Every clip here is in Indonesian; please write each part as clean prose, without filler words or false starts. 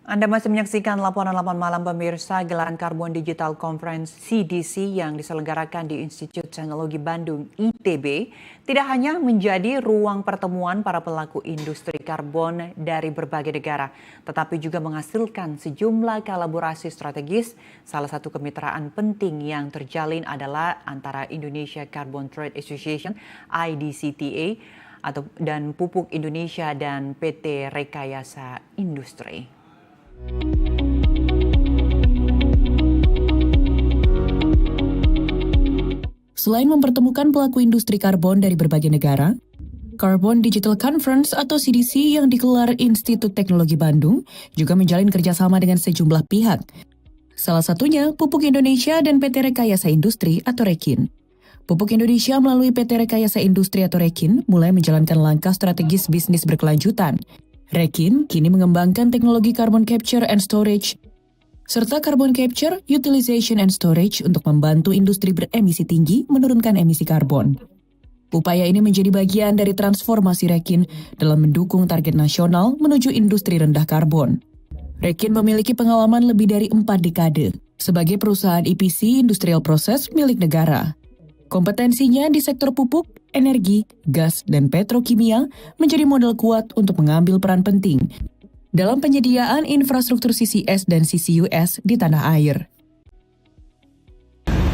Anda masih menyaksikan laporan 8 malam pemirsa gelaran Carbon Digital Conference CDC yang diselenggarakan di Institut Teknologi Bandung ITB tidak hanya menjadi ruang pertemuan para pelaku industri karbon dari berbagai negara, tetapi juga menghasilkan sejumlah kolaborasi strategis. Salah satu kemitraan penting yang terjalin adalah antara Indonesia Carbon Trade Association (IDCTA) dan Pupuk Indonesia dan PT Rekayasa Industri. Selain mempertemukan pelaku industri karbon dari berbagai negara, Carbon Digital Conference atau CDC yang digelar Institut Teknologi Bandung juga menjalin kerjasama dengan sejumlah pihak. Salah satunya Pupuk Indonesia dan PT Rekayasa Industri atau Rekin. Pupuk Indonesia melalui PT Rekayasa Industri atau Rekin mulai menjalankan langkah strategis bisnis berkelanjutan. Rekin kini mengembangkan teknologi carbon capture and storage serta carbon capture, utilization and storage untuk membantu industri beremisi tinggi menurunkan emisi karbon. Upaya ini menjadi bagian dari transformasi Rekin dalam mendukung target nasional menuju industri rendah karbon. Rekin memiliki pengalaman lebih dari 4 dekade sebagai perusahaan EPC industrial process milik negara. Kompetensinya di sektor pupuk, energi, gas, dan petrokimia menjadi modal kuat untuk mengambil peran penting dalam penyediaan infrastruktur CCS dan CCUS di tanah air.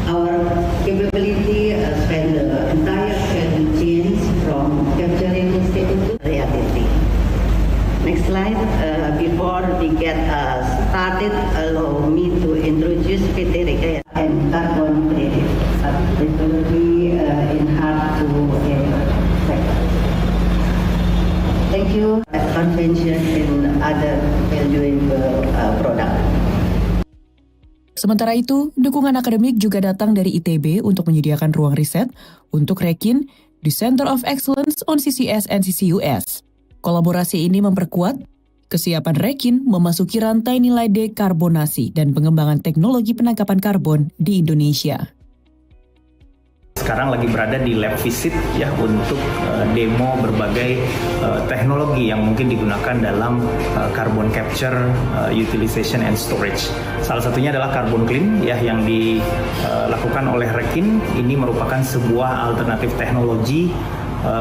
Our capability span the entire value chain from capturing to reality. Next slide. Before we get started, allow me to introduce PT Rekayasa and carbon credit. It will be in hard to sector. Thank you. Convention in other valuable product. Sementara itu, dukungan akademik juga datang dari ITB untuk menyediakan ruang riset untuk Rekin di Center of Excellence on CCS and CCUS. Kolaborasi ini memperkuat kesiapan Rekin memasuki rantai nilai dekarbonasi dan pengembangan teknologi penangkapan karbon di Indonesia. Sekarang lagi berada di lab visit ya untuk demo berbagai teknologi yang mungkin digunakan dalam carbon capture, utilization and storage. Salah satunya adalah carbon clean ya yang dilakukan oleh Rekin. Ini merupakan sebuah alternatif teknologi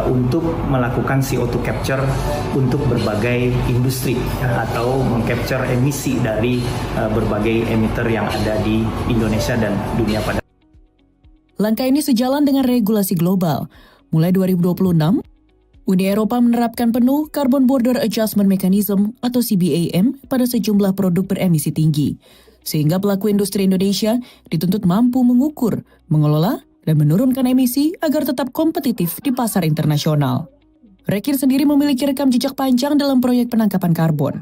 untuk melakukan CO2 capture untuk berbagai industri atau mengcapture emisi dari berbagai emitter yang ada di Indonesia dan dunia pada. Langkah ini sejalan dengan regulasi global. Mulai 2026, Uni Eropa menerapkan penuh Carbon Border Adjustment Mechanism atau CBAM pada sejumlah produk beremisi tinggi, sehingga pelaku industri Indonesia dituntut mampu mengukur, mengelola, dan menurunkan emisi agar tetap kompetitif di pasar internasional. Rekin sendiri memiliki rekam jejak panjang dalam proyek penangkapan karbon.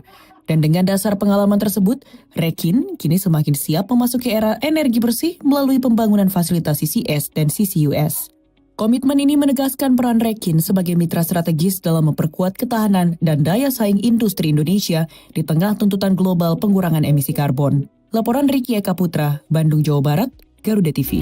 Dan dengan dasar pengalaman tersebut, Rekin kini semakin siap memasuki era energi bersih melalui pembangunan fasilitas CCS dan CCUS. Komitmen ini menegaskan peran Rekin sebagai mitra strategis dalam memperkuat ketahanan dan daya saing industri Indonesia di tengah tuntutan global pengurangan emisi karbon. Laporan Ricky Eka Putra, Bandung, Jawa Barat, Garuda TV.